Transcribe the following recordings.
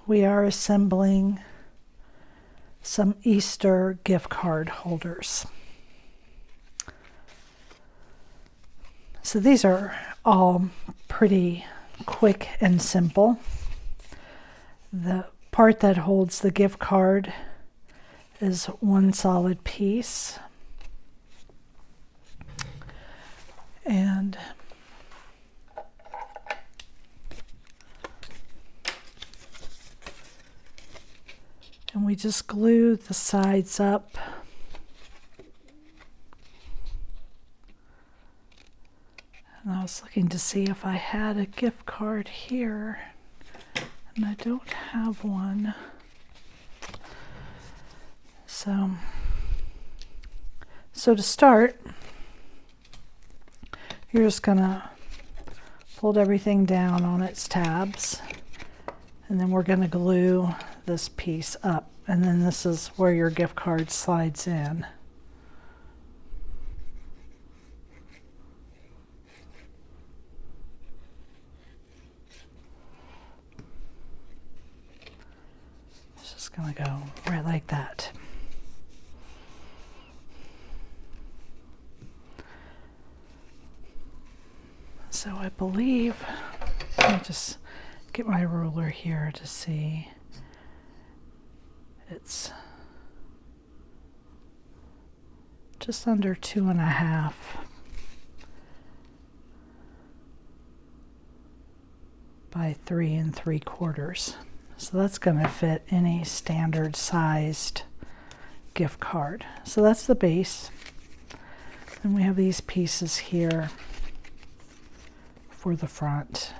we are assembling some Easter gift card holders. So these are all pretty quick and simple. The part that holds the gift card is one solid piece. And we just glue the sides up. And I was looking to see if I had a gift card here, and I don't have one. So to start, you're just gonna fold everything down on its tabs, and then we're gonna glue this piece up, and then this is where your gift card slides in. It's just gonna go right like that. So I believe, let me just get my ruler here to see. It's just under 2.5 by 3 3/4. So that's going to fit any standard sized gift card. So that's the base. And we have these pieces here for the front.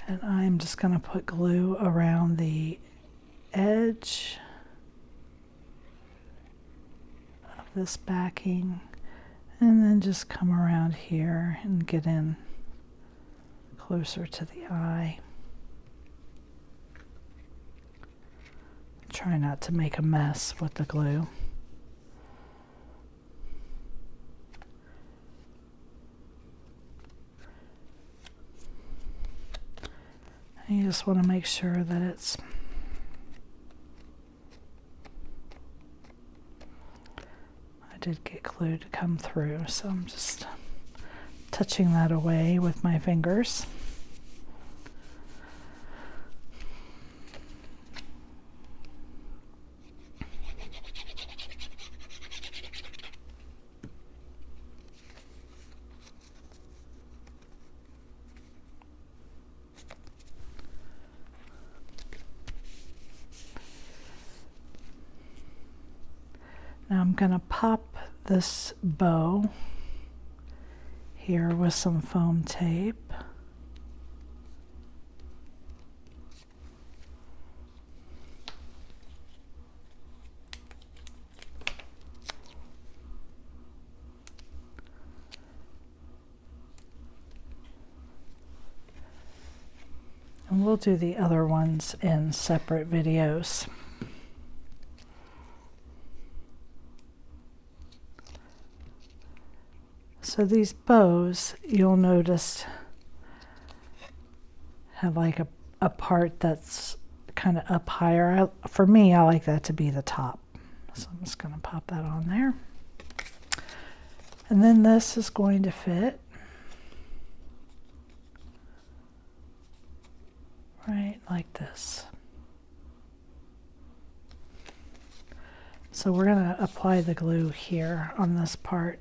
And I'm just going to put glue around the edge of this backing, and then just come around here and get in closer to the eye. Try not to make a mess with the glue. And you just want to make sure that it's I did get glue to come through, so I'm just touching that away with my fingers. Now I'm going to pop this bow here with some foam tape. And we'll do the other ones in separate videos. So these bows, you'll notice, have like a part that's kind of up higher. For me, I like that to be the top. So I'm just going to pop that on there. And then this is going to fit right like this. So we're going to apply the glue here on this part.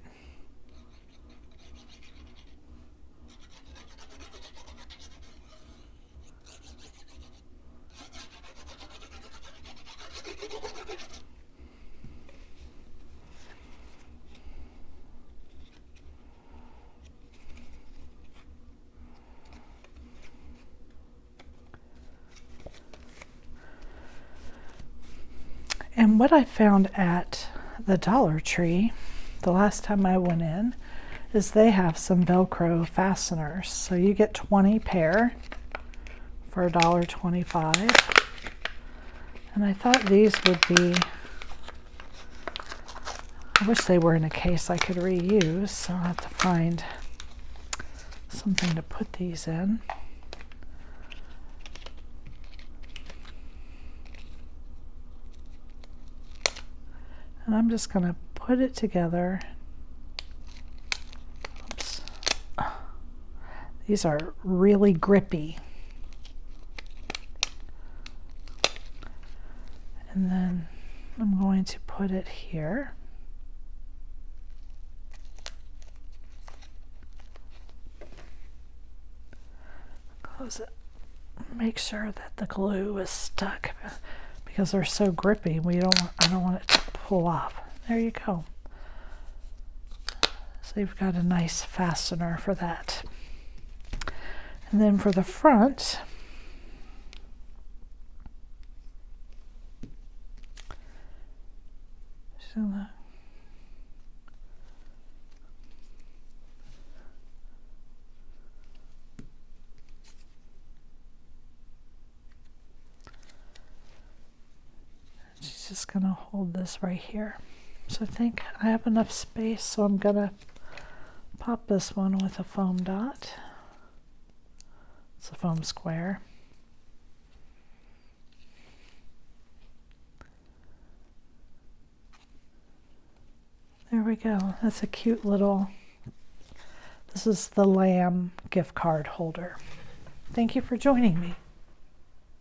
And what I found at the Dollar Tree the last time I went in is they have some Velcro fasteners. So you get 20 pair for $1.25. And I thought these would be, I wish they were in a case I could reuse, so I'll have to find something to put these in. And I'm just going to put it together. Oops. These are really grippy. And then I'm going to put it here. Close it. Make sure that the glue is stuck because they're so grippy. I don't want it to pull off. There you go. So you've got a nice fastener for that. And then for the front, she's just going to hold this right here. So I think I have enough space, so I'm going to pop this one with a foam dot. It's a foam square. There we go. That's a cute little, this is the lamb gift card holder. Thank you for joining me.